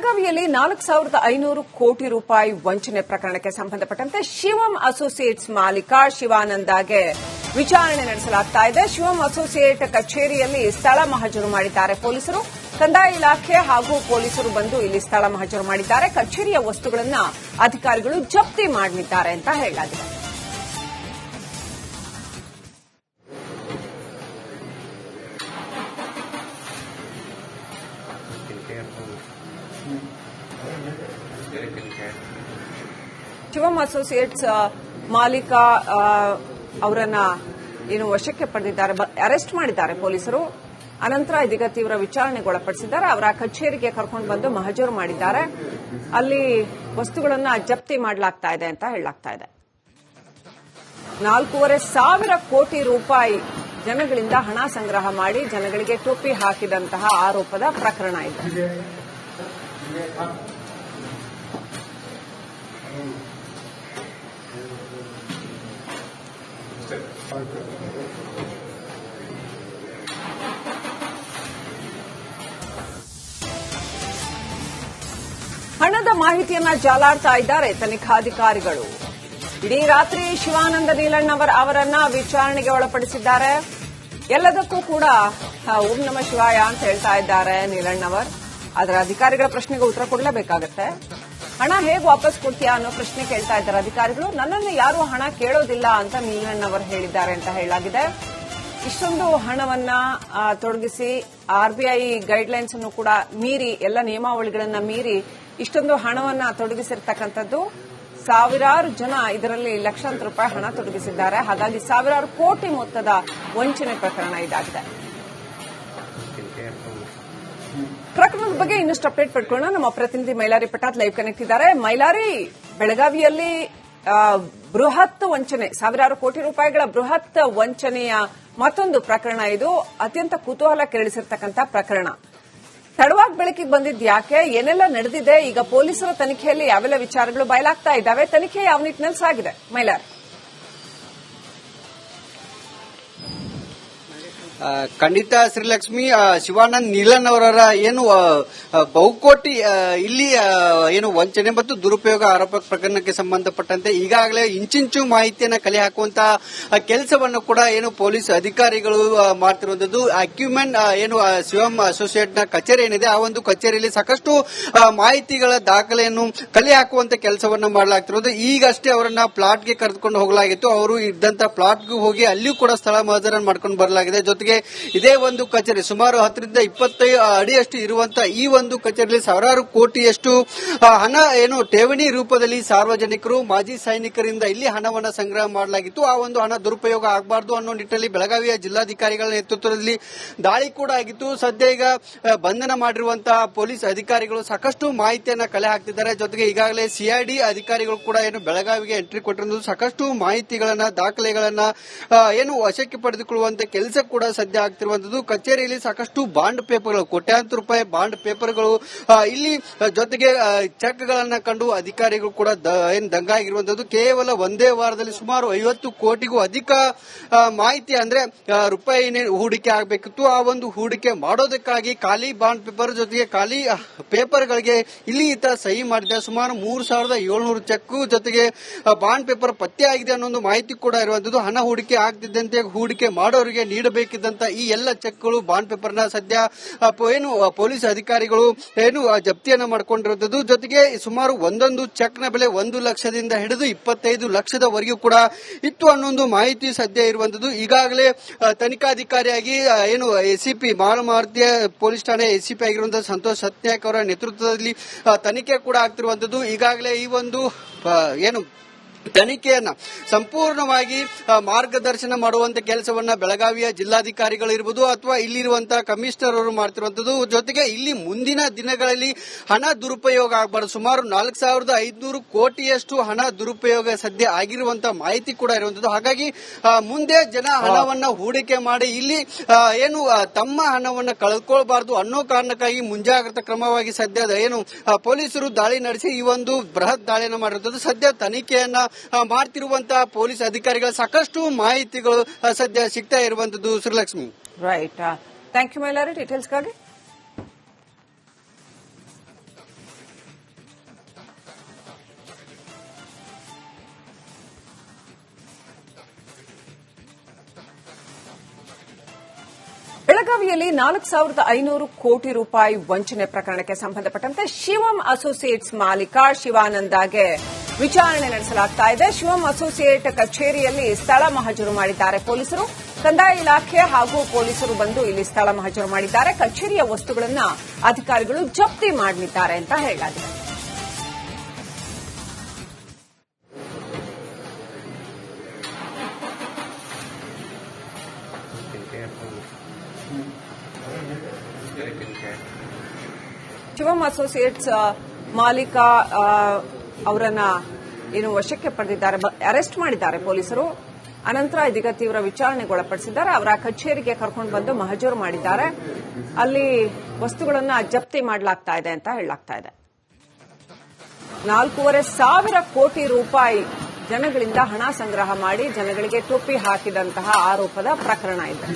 ಬೆಳಗಾವಿಯಲ್ಲಿ 4,500 ಕೋಟಿ ರೂಪಾಯಿ ವಂಚನೆ ಪ್ರಕರಣಕ್ಕೆ ಸಂಬಂಧಪಟ್ಟಂತೆ ಶಿವಂ ಅಸೋಸಿಯೇಟ್ಸ್ ಮಾಲೀಕ ಶಿವಾನಂದಗೆ ವಿಚಾರಣೆ ನಡೆಸಲಾಗ್ತಾ ಇದೆ. ಶಿವಂ ಅಸೋಸಿಯೇಟ್ ಕಚೇರಿಯಲ್ಲಿ ಸ್ಥಳ ಮಹಜರು ಮಾಡಿದ್ದಾರೆ ಪೊಲೀಸರು. ಕಂದಾಯ ಇಲಾಖೆ ಹಾಗೂ ಪೊಲೀಸರು ಬಂದು ಇಲ್ಲಿ ಸ್ಥಳ ಮಹಜರು ಮಾಡಿದ್ದಾರೆ. ಕಚೇರಿಯ ವಸ್ತುಗಳನ್ನು ಅಧಿಕಾರಿಗಳು ಜಪ್ತಿ ಮಾಡಲಿದ್ದಾರೆ ಅಂತ ಹೇಳಲಾಗಿದೆ. ಶಿವಂ ಅಸೋಸಿಯೇಟ್ಸ್ ಮಾಲೀಕ ಅವರನ್ನ ವಶಕ್ಕೆ ಪಡೆದಿದ್ದಾರೆ, ಅರೆಸ್ಟ್ ಮಾಡಿದ್ದಾರೆ ಪೊಲೀಸರು. ಅನಂತರ ಇದೀಗ ತೀವ್ರ ವಿಚಾರಣೆಗೆ ಒಳಪಡಿಸಿದ್ದಾರೆ. ಅವರ ಕಚೇರಿಗೆ ಕರ್ಕೊಂಡು ಬಂದು ಮಹಜರು ಮಾಡಿದ್ದಾರೆ. ಅಲ್ಲಿ ವಸ್ತುಗಳನ್ನು ಜಪ್ತಿ ಮಾಡಲಾಗ್ತಾ ಇದೆ ಅಂತ ಹೇಳಲಾಗ್ತಾ ಇದೆ. 4,500 ಕೋಟಿ ರೂಪಾಯಿ ಜನಗಳಿಂದ ಹಣ ಸಂಗ್ರಹ ಮಾಡಿ ಜನಗಳಿಗೆ ಟೋಪಿ ಹಾಕಿದಂತಹ ಆರೋಪದ ಪ್ರಕರಣ ಇದೆ. ಹಣದ ಮಾಹಿತಿಯನ್ನ ಜಾಲಾಡ್ತಾ ಇದ್ದಾರೆ ತನಿಖಾಧಿಕಾರಿಗಳು. ಇಡೀ ರಾತ್ರಿ ಶಿವಾನಂದ ನೀಲಣ್ಣವರ್ ಅವರನ್ನ ವಿಚಾರಣೆಗೆ ಒಳಪಡಿಸಿದ್ದಾರೆ. ಎಲ್ಲದಕ್ಕೂ ಕೂಡ ಓಂ ನಮ ಶಿವಾಯ ಅಂತ ಹೇಳ್ತಾ ಇದ್ದಾರೆ ನೀಲಣ್ಣವರ್. ಅದರ ಅಧಿಕಾರಿಗಳ ಪ್ರಶ್ನೆಗೆ ಉತ್ತರ ಕೊಡಲೇಬೇಕಾಗತ್ತೆ. ಹಣ ಹೇಗೆ ವಾಪಸ್ ಕೊಡ್ತೀಯಾ ಅನ್ನೋ ಪ್ರಶ್ನೆ ಕೇಳ್ತಾ ಇದ್ದಾರೆ ಅಧಿಕಾರಿಗಳು. ನನ್ನನ್ನು ಯಾರೂ ಹಣ ಕೇಳೋದಿಲ್ಲ ಅಂತ ನೀಲಣ್ಣವರ್ ಹೇಳಿದ್ದಾರೆ ಅಂತ ಹೇಳಲಾಗಿದೆ. ಇಷ್ಟೊಂದು ಹಣವನ್ನ ತೊಡಗಿಸಿ ಆರ್ಬಿಐ ಗೈಡ್ಲೈನ್ಸ್ ಅನ್ನು ಕೂಡ ಮೀರಿ, ಎಲ್ಲ ನಿಯಮಾವಳಿಗಳನ್ನ ಮೀರಿ ಇಷ್ಟೊಂದು ಹಣವನ್ನ ತೊಡಗಿಸಿರ್ತಕ್ಕಂಥದ್ದು. ಸಾವಿರಾರು ಜನ ಇದರಲ್ಲಿ ಲಕ್ಷಾಂತರ ರೂಪಾಯಿ ಹಣ ತೊಡಗಿಸಿದ್ದಾರೆ. ಹಾಗಾಗಿ ಸಾವಿರಾರು ಕೋಟಿ ಮೊತ್ತದ ವಂಚನೆ ಪ್ರಕರಣ ಇದಾಗಿದೆ. ಪ್ರಕರಣದ ಬಗ್ಗೆ ಇನ್ನಷ್ಟು ಅಪ್ಡೇಟ್ ಪಡ್ಕೊಳ್ಳೋಣ. ನಮ್ಮ ಪ್ರತಿನಿಧಿ ಮೈಲಾರಿ ಪಟಾತ್ ಲೈವ್ ಕನೆಕ್ಟ್ ಇದ್ದಾರೆ. ಮೈಲಾರಿ, ಬೆಳಗಾವಿಯಲ್ಲಿ ಬೃಹತ್ ವಂಚನೆ, ಸಾವಿರಾರು ಕೋಟಿ ರೂಪಾಯಿಗಳ ಬೃಹತ್ ವಂಚನೆಯ ಮತ್ತೊಂದು ಪ್ರಕರಣ ಇದು. ಅತ್ಯಂತ ಕುತೂಹಲ ಕೆರಳಿಸಿರ್ತಕ್ಕಂಥ ಪ್ರಕರಣ. ತಡವಾಗಿ ಬೆಳಕಿಗೆ ಬಂದಿದ್ದು ಯಾಕೆ? ಏನೆಲ್ಲ ನಡೆದಿದೆ? ಈಗ ಪೊಲೀಸರ ತನಿಖೆಯಲ್ಲಿ ಯಾವೆಲ್ಲ ವಿಚಾರಗಳು ಬಯಲಾಗ್ತಾ ಇದ್ದಾವೆ? ತನಿಖೆ ಯಾವ ನಿಟ್ಟಿನಲ್ಲಿ ಸಾಗಿದೆ ಮೈಲಾರಿ? ಖಂಡಿತ ಶ್ರೀಲಕ್ಷ್ಮಿ, ಶಿವಾನಂದ್ ನೀಲನ್ ಅವರ ಏನು ಬಹುಕೋಟಿ ಇಲ್ಲಿ ಏನು ವಂಚನೆ ಮತ್ತು ದುರುಪಯೋಗ ಆರೋಪ ಪ್ರಕರಣಕ್ಕೆ ಸಂಬಂಧಪಟ್ಟಂತೆ ಈಗಾಗಲೇ ಇಂಚಿಂಚು ಮಾಹಿತಿಯನ್ನು ಕಲೆ ಹಾಕುವಂತಹ ಕೆಲಸವನ್ನು ಕೂಡ ಏನು ಪೊಲೀಸ್ ಅಧಿಕಾರಿಗಳು ಮಾಡ್ತಿರುವಂತದ್ದು. ಅಕ್ಯುಮೆಂಟ್ ಏನು ಶಿವಂ ಅಸೋಸಿಯೇಟ್ ನ ಕಚೇರಿ ಏನಿದೆ, ಆ ಒಂದು ಕಚೇರಿಯಲ್ಲಿ ಸಾಕಷ್ಟು ಮಾಹಿತಿಗಳ ದಾಖಲೆಯನ್ನು ಕಲೆ ಹಾಕುವಂತ ಕೆಲಸವನ್ನ ಮಾಡಲಾಗ್ತಿರೋದು. ಈಗಷ್ಟೇ ಅವರನ್ನ ಪ್ಲಾಟ್ಗೆ ಕರೆದುಕೊಂಡು ಹೋಗಲಾಗಿತ್ತು. ಅವರು ಇದ್ದಂತ ಪ್ಲಾಟ್ಗೂ ಹೋಗಿ ಅಲ್ಲಿಯೂ ಕೂಡ ಸ್ಥಳ ಮಹಜರನ್ನು ಮಾಡ್ಕೊಂಡು ಬರಲಾಗಿದೆ. ಜೊತೆಗೆ ಇದೇ ಒಂದು ಕಚೇರಿ ಸುಮಾರು 10 ರಿಂದ 25 ಅಡಿಯಷ್ಟು ಇರುವಂತಹ ಈ ಒಂದು ಕಚೇರಿಯಲ್ಲಿ ಸಾವಿರಾರು ಕೋಟಿಯಷ್ಟು ಹಣ ಏನು ಠೇವಣಿ ರೂಪದಲ್ಲಿ ಸಾರ್ವಜನಿಕರು, ಮಾಜಿ ಸೈನಿಕರಿಂದ ಇಲ್ಲಿ ಹಣವನ್ನು ಸಂಗ್ರಹ ಮಾಡಲಾಗಿತ್ತು. ಆ ಒಂದು ಹಣ ದುರುಪಯೋಗ ಆಗಬಾರದು ಅನ್ನೋ ನಿಟ್ಟಿನಲ್ಲಿ ಬೆಳಗಾವಿಯ ಜಿಲ್ಲಾಧಿಕಾರಿಗಳ ನೇತೃತ್ವದಲ್ಲಿ ದಾಳಿ ಕೂಡ ಆಗಿತ್ತು. ಸದ್ಯ ಈಗ ಬಂಧನ ಮಾಡಿರುವಂತಹ ಪೊಲೀಸ್ ಅಧಿಕಾರಿಗಳು ಸಾಕಷ್ಟು ಮಾಹಿತಿಯನ್ನ ಕಲೆ ಹಾಕ್ತಿದ್ದಾರೆ. ಜೊತೆಗೆ ಈಗಾಗಲೇ ಸಿಐಡಿ ಅಧಿಕಾರಿಗಳು ಕೂಡ ಏನು ಬೆಳಗಾವಿಗೆ ಎಂಟ್ರಿ ಕೊಟ್ಟಿರುವುದು, ಸಾಕಷ್ಟು ಮಾಹಿತಿಗಳನ್ನ, ದಾಖಲೆಗಳನ್ನ ಏನು ವಶಕ್ಕೆ ಪಡೆದುಕೊಳ್ಳುವಂತ ಕೆಲಸ ಕೂಡ ಸದ್ಯ ಆಗ್ತಿರುವಂತದ್ದು. ಕಚೇರಿಯಲ್ಲಿ ಸಾಕಷ್ಟು ಬಾಂಡ್ ಪೇಪರ್ಗಳು, ಕೋಟ್ಯಾಂತರ ರೂಪಾಯಿ ಬಾಂಡ್ ಪೇಪರ್ಗಳು, ಇಲ್ಲಿ ಜೊತೆಗೆ ಚೆಕ್ ಗಳನ್ನ ಕಂಡು ಅಧಿಕಾರಿಗಳು ಕೂಡ ದಂಗಾಗಿರುವಂತದ್ದು. ಕೇವಲ ಒಂದೇ ವಾರದಲ್ಲಿ ಸುಮಾರು 50 ಕೋಟಿಗೂ ಅಧಿಕ ಮಾಹಿತಿ ಅಂದ್ರೆ ರೂಪಾಯಿ ಹೂಡಿಕೆ ಆಗಬೇಕಿತ್ತು. ಆ ಒಂದು ಹೂಡಿಕೆ ಮಾಡೋದಕ್ಕಾಗಿ ಖಾಲಿ ಬಾಂಡ್ ಪೇಪರ್ ಜೊತೆಗೆ ಖಾಲಿ ಪೇಪರ್ಗಳಿಗೆ ಇಲ್ಲಿ ಈತ ಸಹಿ ಮಾಡಿದ. ಸುಮಾರು 3,700 ಚೆಕ್ ಜೊತೆಗೆ ಬಾಂಡ್ ಪೇಪರ್ ಪತ್ತೆ ಆಗಿದೆ ಅನ್ನೋ ಒಂದು ಮಾಹಿತಿ ಕೂಡ ಇರುವಂತದ್ದು. ಹಣ ಹೂಡಿಕೆ ಆಗದಿದ್ದಂತೆ ಹೂಡಿಕೆ ಮಾಡೋರಿಗೆ ನೀಡಬೇಕಿದ್ದಂತ ಈ ಎಲ್ಲ ಚೆಕ್ಗಳು, ಬಾಂಡ್ ಪೇಪರ್ನ ಸದ್ಯ ಏನು ಪೊಲೀಸ್ ಅಧಿಕಾರಿಗಳು ಏನು ಜಪ್ತಿಯನ್ನ ಮಾಡಿಕೊಂಡಿರುವಂತದ್ದು. ಜೊತೆಗೆ ಸುಮಾರು ಒಂದೊಂದು ಚೆಕ್ ನ ಬೆಲೆ 1 ಲಕ್ಷದಿಂದ ಹಿಡಿದು 25 ಲಕ್ಷದವರೆಗೂ ಕೂಡ ಇತ್ತು ಅನ್ನೊಂದು ಮಾಹಿತಿ ಸದ್ಯ ಇರುವಂತದ್ದು. ಈಗಾಗಲೇ ತನಿಖಾಧಿಕಾರಿಯಾಗಿ ಏನು ಎಸಿಪಿ ಮಾನಮಾರ್ತಿಯ ಪೊಲೀಸ್ ಠಾಣೆ ಎಸಿಪಿ ಆಗಿರುವಂತಹ ಸಂತೋಷ್ ಸತ್ನಾಯಕ್ ಅವರ ನೇತೃತ್ವದಲ್ಲಿ ತನಿಖೆ ಕೂಡ ಆಗ್ತಿರುವಂತದ್ದು. ಈಗಾಗಲೇ ಈ ಒಂದು ಏನು ತನಿಖೆಯನ್ನ ಸಂಪೂರ್ಣವಾಗಿ ಮಾರ್ಗದರ್ಶನ ಮಾಡುವಂತ ಕೆಲಸವನ್ನ ಬೆಳಗಾವಿಯ ಜಿಲ್ಲಾಧಿಕಾರಿಗಳು ಇರಬಹುದು ಅಥವಾ ಇಲ್ಲಿರುವಂತಹ ಕಮಿಷನರ್ ಅವರು ಮಾಡ್ತಿರುವಂತದ್ದು. ಜೊತೆಗೆ ಇಲ್ಲಿ ಮುಂದಿನ ದಿನಗಳಲ್ಲಿ ಹಣ ದುರುಪಯೋಗ ಆಗಬಾರದು. ಸುಮಾರು 4,500 ಕೋಟಿಯಷ್ಟು ಹಣ ದುರುಪಯೋಗ ಸದ್ಯ ಆಗಿರುವಂತಹ ಮಾಹಿತಿ ಕೂಡ ಇರುವಂತದ್ದು. ಹಾಗಾಗಿ ಮುಂದೆ ಜನ ಹಣವನ್ನ ಹೂಡಿಕೆ ಮಾಡಿ ಇಲ್ಲಿ ಏನು ತಮ್ಮ ಹಣವನ್ನ ಕಳೆದುಕೊಳ್ಳಬಾರದು ಅನ್ನೋ ಕಾರಣಕ್ಕಾಗಿ ಮುಂಜಾಗ್ರತಾ ಕ್ರಮವಾಗಿ ಸದ್ಯ ಏನು ಪೊಲೀಸರು ದಾಳಿ ನಡೆಸಿ ಈ ಒಂದು ಬೃಹತ್ ದಾಳಿಯನ್ನು ಮಾಡಿರುವಂತದ್ದು. ಸದ್ಯ ತನಿಖೆಯನ್ನ ಮಾಡ್ತಿರುವಂತಹ ಪೊಲೀಸ್ ಅಧಿಕಾರಿಗಳ ಸಾಕಷ್ಟು ಮಾಹಿತಿಗಳು ಸದ್ಯ ಸಿಗ್ತಾ ಇರುವಂತದ್ದು. Shrilakshmi, right, thank you Mailari ಡೀಟೇಲ್ಸ್ಗಾಗಿ. ಬೆಳಗಾವಿಯಲ್ಲಿ 4,500 ಕೋಟಿ ರೂಪಾಯಿ ವಂಚನೆ ಪ್ರಕರಣಕ್ಕೆ ಸಂಬಂಧಪಟ್ಟಂತೆ ಶಿವಂ ಅಸೋಸಿಯೇಟ್ಸ್ ಮಾಲೀಕ ಶಿವಾನಂದಗೆ ವಿಚಾರಣೆ ನಡೆಸಲಾಗ್ತಾ ಇದೆ. ಶಿವಂ ಅಸೋಸಿಯೇಟ್ ಕಚೇರಿಯಲ್ಲಿ ಸ್ಥಳ ಮಹಜರು ಮಾಡಿದ್ದಾರೆ ಪೊಲೀಸರು. ಕಂದಾಯ ಇಲಾಖೆ ಹಾಗೂ ಪೊಲೀಸರು ಬಂದು ಇಲ್ಲಿ ಸ್ಥಳ ಮಹಜರು ಮಾಡಿದ್ದಾರೆ. ಕಚೇರಿಯ ವಸ್ತುಗಳನ್ನು ಅಧಿಕಾರಿಗಳು ಜಪ್ತಿ ಮಾಡಲಿದ್ದಾರೆ ಅಂತ ಹೇಳಲಾಗಿದೆ. ಶಿವಂ ಅಸೋಸಿಯೇಟ್ಸ್ ಮಾಲೀಕ ಅವರನ್ನ ವಶಕ್ಕೆ ಪಡೆದಿದ್ದಾರೆ, ಅರೆಸ್ಟ್ ಮಾಡಿದ್ದಾರೆ ಪೊಲೀಸರು. ಅನಂತರ ಇದೀಗ ತೀವ್ರ ವಿಚಾರಣೆಗೊಳಪಡಿಸಿದ್ದಾರೆ. ಅವರ ಕಚೇರಿಗೆ ಕರ್ಕೊಂಡು ಬಂದು ಮಹಜರು ಮಾಡಿದ್ದಾರೆ. ಅಲ್ಲಿ ವಸ್ತುಗಳನ್ನು ಜಪ್ತಿ ಮಾಡಲಾಗ್ತಾ ಇದೆ ಅಂತ ಹೇಳಲಾಗ್ತಾ ಇದೆ. 4,500 ಕೋಟಿ ರೂಪಾಯಿ ಜನಗಳಿಂದ ಹಣ ಸಂಗ್ರಹ ಮಾಡಿ ಜನಗಳಿಗೆ ಟೋಪಿ ಹಾಕಿದಂತಹ ಆರೋಪದ ಪ್ರಕರಣ ಇದೆ.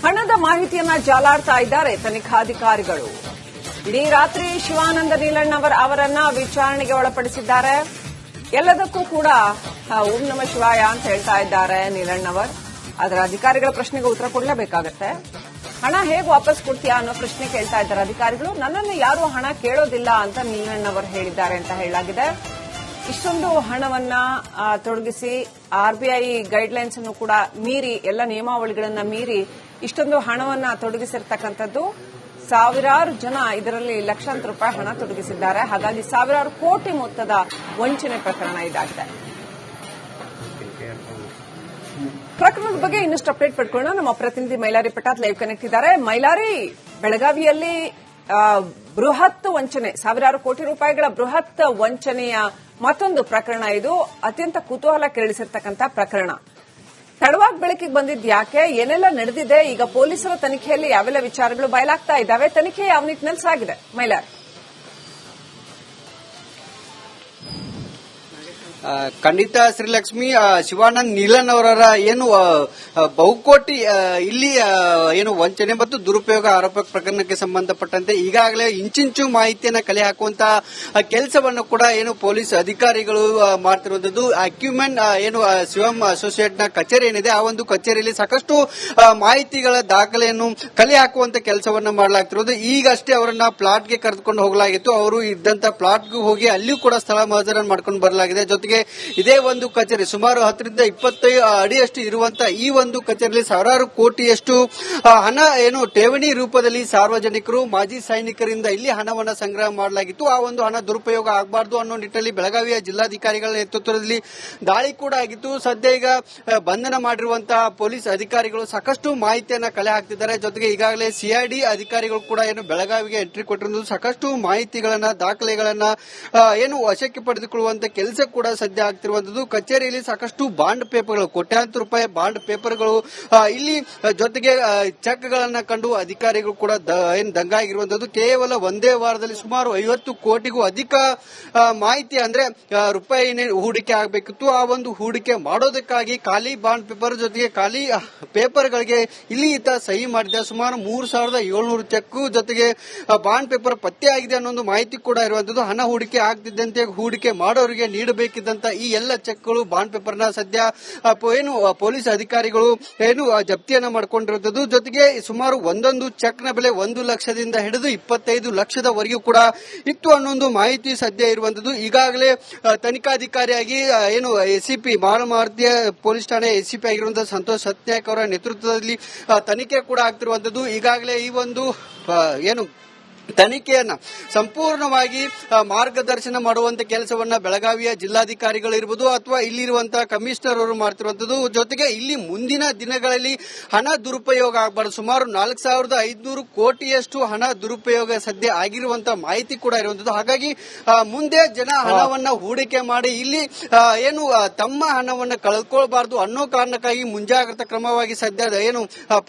ಹಣದ ಮಾಹಿತಿಯನ್ನ ಜಾಲಾಡ್ತಾ ಇದ್ದಾರೆ ತನಿಖಾಧಿಕಾರಿಗಳು. ಇಡೀ ರಾತ್ರಿ ಶಿವಾನಂದ ನೀಲಣ್ಣವರ್ ಅವರನ್ನ ವಿಚಾರಣೆಗೆ ಒಳಪಡಿಸಿದ್ದಾರೆ. ಎಲ್ಲದಕ್ಕೂ ಕೂಡ ಓಂ ನಮ ಶಿವಾಯ ಅಂತ ಹೇಳ್ತಾ ಇದ್ದಾರೆ ನೀಲಣ್ಣವರ್. ಅದರ ಅಧಿಕಾರಿಗಳ ಪ್ರಶ್ನೆಗೆ ಉತ್ತರ ಕೊಡಲೇಬೇಕಾಗತ್ತೆ. ಹಣ ಹೇಗೆ ವಾಪಸ್ ಕೊಡ್ತೀಯಾ ಅನ್ನೋ ಪ್ರಶ್ನೆ ಕೇಳ್ತಾ ಇದ್ದಾರೆ ಅಧಿಕಾರಿಗಳು. ನನ್ನನ್ನು ಯಾರೂ ಹಣ ಕೇಳೋದಿಲ್ಲ ಅಂತ ನೀಲಣ್ಣವರ್ ಹೇಳಿದ್ದಾರೆ ಅಂತ ಹೇಳಲಾಗಿದೆ. ಇಷ್ಟೊಂದು ಹಣವನ್ನ ತೊಡಗಿಸಿ ಆರ್ಬಿಐ ಗೈಡ್ಲೈನ್ಸ್ ಅನ್ನು ಕೂಡ ಮೀರಿ, ಎಲ್ಲ ನಿಯಮಾವಳಿಗಳನ್ನ ಮೀರಿ ಇಷ್ಟೊಂದು ಹಣವನ್ನ ತೊಡಗಿಸಿರ್ತಕ್ಕಂಥದ್ದು. ಸಾವಿರಾರು ಜನ ಇದರಲ್ಲಿ ಲಕ್ಷಾಂತರ ರೂಪಾಯಿ ಹಣ ತೊಡಗಿಸಿದ್ದಾರೆ. ಹಾಗಾಗಿ ಸಾವಿರಾರು ಕೋಟಿ ಮೊತ್ತದ ವಂಚನೆ ಪ್ರಕರಣ ಇದಾಗಿದೆ. ಪ್ರಕರಣದ ಬಗ್ಗೆ ಇನ್ನಷ್ಟು ಅಪ್ಡೇಟ್ ಪಡ್ಕೊಳ್ಳೋಣ. ನಮ್ಮ ಪ್ರತಿನಿಧಿ ಮೈಲಾರಿ ಪಟಾತ್ ಲೈವ್ ಕನೆಕ್ಟ್ ಇದ್ದಾರೆ. ಮೈಲಾರಿ, ಬೆಳಗಾವಿಯಲ್ಲಿ ಬೃಹತ್ ವಂಚನೆ, ಸಾವಿರಾರು ಕೋಟಿ ರೂಪಾಯಿಗಳ ಬೃಹತ್ ವಂಚನೆಯ ಮತ್ತೊಂದು ಪ್ರಕರಣ ಇದು. ಅತ್ಯಂತ ಕುತೂಹಲ ಕೆರಳಿಸಿರ್ತಕ್ಕಂಥ ಪ್ರಕರಣ. ತಡವಾಗಿ ಬೆಳಕಿಗೆ ಬಂದಿದ್ದು ಯಾಕೆ? ಏನೆಲ್ಲ ನಡೆದಿದೆ? ಈಗ ಪೊಲೀಸರ ತನಿಖೆಯಲ್ಲಿ ಯಾವೆಲ್ಲ ವಿಚಾರಗಳು ಬಯಲಾಗ್ತಾ ಇದ್ದಾವೆ? ತನಿಖೆ ಯಾವ ನಿಟ್ಟಿನಲ್ಲಿ ಸಾಗಿದೆ ಮೈಲಾರಿ? ಖಂಡಿತ ಶ್ರೀಲಕ್ಷ್ಮಿ, ಶಿವಾನಂದ್ ನೀಲನ್ ಅವರ ಬಹುಕೋಟಿ ಇಲ್ಲಿ ವಂಚನೆ ಮತ್ತು ದುರುಪಯೋಗ ಆರೋಪ ಪ್ರಕರಣಕ್ಕೆ ಸಂಬಂಧಪಟ್ಟಂತೆ ಈಗಾಗಲೇ ಇಂಚಿಂಚು ಮಾಹಿತಿಯನ್ನು ಕಲೆ ಹಾಕುವಂತಹ ಕೆಲಸವನ್ನು ಕೂಡ ಪೊಲೀಸ್ ಅಧಿಕಾರಿಗಳು ಮಾಡ್ತಿರುವಂತದ್ದು. ಅಕ್ಯುಮೆನ್ ಶಿವಂ ಅಸೋಸಿಯೇಟ್ ನ ಕಚೇರಿ ಏನಿದೆ, ಆ ಒಂದು ಕಚೇರಿಯಲ್ಲಿ ಸಾಕಷ್ಟು ಮಾಹಿತಿಗಳ ದಾಖಲೆಯನ್ನು ಕಲೆ ಹಾಕುವಂತ ಕೆಲಸವನ್ನು ಮಾಡಲಾಗ್ತಿರೋದು. ಈಗಷ್ಟೇ ಅವರನ್ನ ಪ್ಲಾಟ್ಗೆ ಕರೆದುಕೊಂಡು ಹೋಗಲಾಗಿತ್ತು. ಅವರು ಇದ್ದಂತ ಪ್ಲಾಟ್ಗೂ ಹೋಗಿ ಅಲ್ಲಿಯೂ ಕೂಡ ಸ್ಥಳ ಮಹಜರನ್ನು ಮಾಡ್ಕೊಂಡು ಬರಲಾಗಿದೆ. ಜೊತೆಗೆ ಇದೇ ಒಂದು ಕಚೇರಿ ಸುಮಾರು 10 ರಿಂದ 25 ಅಡಿಯಷ್ಟು ಇರುವಂತಹ ಈ ಒಂದು ಕಚೇರಿಯಲ್ಲಿ ಸಾವಿರಾರು ಕೋಟಿಯಷ್ಟು ಹಣ ಠೇವಣಿ ರೂಪದಲ್ಲಿ ಸಾರ್ವಜನಿಕರು, ಮಾಜಿ ಸೈನಿಕರಿಂದ ಇಲ್ಲಿ ಹಣವನ್ನು ಸಂಗ್ರಹ ಮಾಡಲಾಗಿತ್ತು. ಆ ಒಂದು ಹಣ ದುರುಪಯೋಗ ಆಗಬಾರದು ಅನ್ನೋ ನಿಟ್ಟಿನಲ್ಲಿ ಬೆಳಗಾವಿಯ ಜಿಲ್ಲಾಧಿಕಾರಿಗಳ ನೇತೃತ್ವದಲ್ಲಿ ದಾಳಿ ಕೂಡ ಆಗಿತ್ತು. ಸದ್ಯ ಈಗ ಬಂಧನ ಮಾಡಿರುವಂತಹ ಪೊಲೀಸ್ ಅಧಿಕಾರಿಗಳು ಸಾಕಷ್ಟು ಮಾಹಿತಿಯನ್ನ ಕಲೆ ಹಾಕ್ತಿದ್ದಾರೆ. ಜೊತೆಗೆ ಈಗಾಗಲೇ ಸಿಐಡಿ ಅಧಿಕಾರಿಗಳು ಕೂಡ ಬೆಳಗಾವಿಗೆ ಎಂಟ್ರಿ ಕೊಟ್ಟಿರುವುದು, ಸಾಕಷ್ಟು ಮಾಹಿತಿಗಳನ್ನ, ದಾಖಲೆಗಳನ್ನ ವಶಕ್ಕೆ ಪಡೆದುಕೊಳ್ಳುವಂತ ಕೆಲಸ ಕೂಡ ಸದ್ಯ ಆಗ್ತಿರುವಂತದ್ದು. ಕಚೇರಿಯಲ್ಲಿ ಸಾಕಷ್ಟು ಬಾಂಡ್ ಪೇಪರ್ಗಳು, ಕೋಟ್ಯಾಂತರ ರೂಪಾಯಿ ಬಾಂಡ್ ಪೇಪರ್ಗಳು, ಇಲ್ಲಿ ಜೊತೆಗೆ ಚೆಕ್ ಗಳನ್ನ ಕಂಡು ಅಧಿಕಾರಿಗಳು ಕೂಡ ದಂಗಾಗಿರುವಂತದ್ದು. ಕೇವಲ ಒಂದೇ ವಾರದಲ್ಲಿ ಸುಮಾರು 50 ಕೋಟಿಗೂ ಅಧಿಕ ಮಾಹಿತಿ, ಅಂದ್ರೆ ರೂಪಾಯಿ ಹೂಡಿಕೆ ಆಗಬೇಕಿತ್ತು. ಆ ಒಂದು ಹೂಡಿಕೆ ಮಾಡೋದಕ್ಕಾಗಿ ಖಾಲಿ ಬಾಂಡ್ ಪೇಪರ್ ಜೊತೆಗೆ ಖಾಲಿ ಪೇಪರ್ಗಳಿಗೆ ಇಲ್ಲಿ ಈತ ಸಹಿ ಮಾಡಿದ. ಸುಮಾರು 3,700 ಚೆಕ್ ಜೊತೆಗೆ ಬಾಂಡ್ ಪೇಪರ್ ಪತ್ತೆ ಆಗಿದೆ ಅನ್ನೋ ಒಂದು ಮಾಹಿತಿ ಕೂಡ ಇರುವಂತದ್ದು. ಹಣ ಹೂಡಿಕೆ ಆಗ್ತಿದ್ದಂತೆ ಹೂಡಿಕೆ ಮಾಡೋರಿಗೆ ನೀಡಬೇಕಿದ್ದಂತ ಈ ಎಲ್ಲ ಚೆಕ್ಗಳು, ಬಾಂಡ್ ಪೇಪರ್ನ ಸದ್ಯ ಪೊಲೀಸ್ ಅಧಿಕಾರಿಗಳು ಜಪ್ತಿಯನ್ನ ಮಾಡಿಕೊಂಡಿರುವಂತದ್ದು. ಜೊತೆಗೆ ಸುಮಾರು ಒಂದೊಂದು ಚೆಕ್ ನ ಬೆಲೆ 1 ಲಕ್ಷದಿಂದ ಹಿಡಿದು 25 ಲಕ್ಷದವರೆಗೂ ಕೂಡ ಇತ್ತು ಅನ್ನೋ ಒಂದು ಮಾಹಿತಿ ಸದ್ಯ ಇರುವಂತದ್ದು. ಈಗಾಗಲೇ ತನಿಖಾಧಿಕಾರಿಯಾಗಿ ಎಸಿಪಿ ಮಾನಮಾರ್ತಿಯ ಪೊಲೀಸ್ ಠಾಣೆ ಎಸಿಪಿ ಆಗಿರುವಂತಹ ಸಂತೋಷ್ ಸತ್ನಾಯಕ್ ಅವರ ನೇತೃತ್ವದಲ್ಲಿ ತನಿಖೆ ಕೂಡ ಆಗ್ತಿರುವಂತದ್ದು. ಈಗಾಗಲೇ ಈ ಒಂದು ತನಿಖೆಯನ್ನ ಸಂಪೂರ್ಣವಾಗಿ ಮಾರ್ಗದರ್ಶನ ಮಾಡುವಂತ ಕೆಲಸವನ್ನ ಬೆಳಗಾವಿಯ ಜಿಲ್ಲಾಧಿಕಾರಿಗಳು ಇರಬಹುದು ಅಥವಾ ಇಲ್ಲಿರುವಂತಹ ಕಮಿಷನರ್ ಅವರು ಮಾಡ್ತಿರುವಂತದ್ದು. ಜೊತೆಗೆ ಇಲ್ಲಿ ಮುಂದಿನ ದಿನಗಳಲ್ಲಿ ಹಣ ದುರುಪಯೋಗ ಆಗಬಾರದು. ಸುಮಾರು 4,500 ಕೋಟಿಯಷ್ಟು ಹಣ ದುರುಪಯೋಗ ಸದ್ಯ ಆಗಿರುವಂತಹ ಮಾಹಿತಿ ಕೂಡ ಇರುವಂತದ್ದು. ಹಾಗಾಗಿ ಮುಂದೆ ಜನ ಹಣವನ್ನ ಹೂಡಿಕೆ ಮಾಡಿ ಇಲ್ಲಿ ತಮ್ಮ ಹಣವನ್ನ ಕಳೆದುಕೊಳ್ಳಬಾರದು ಅನ್ನೋ ಕಾರಣಕ್ಕಾಗಿ ಮುಂಜಾಗ್ರತಾ ಕ್ರಮವಾಗಿ ಸದ್ಯ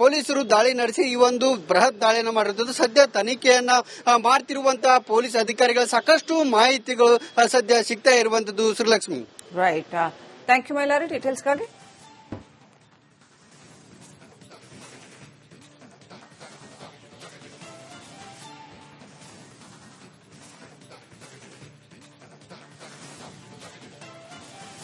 ಪೊಲೀಸರು ದಾಳಿ ನಡೆಸಿ ಈ ಒಂದು ಬೃಹತ್ ದಾಳಿಯನ್ನು ಮಾಡಿರುವಂತದ್ದು. ಸದ್ಯ ತನಿಖೆಯನ್ನ ಮಾಡ್ತಿರುವಂತಹ ಪೊಲೀಸ್ ಅಧಿಕಾರಿಗಳ ಸಾಕಷ್ಟು ಮಾಹಿತಿಗಳು ಸದ್ಯ ಸಿಗ್ತಾ ಇರುವಂತದ್ದು. Shrilakshmi, right. Thank you Mailari ಡೀಟೇಲ್ಸ್ಗಾಗಿ.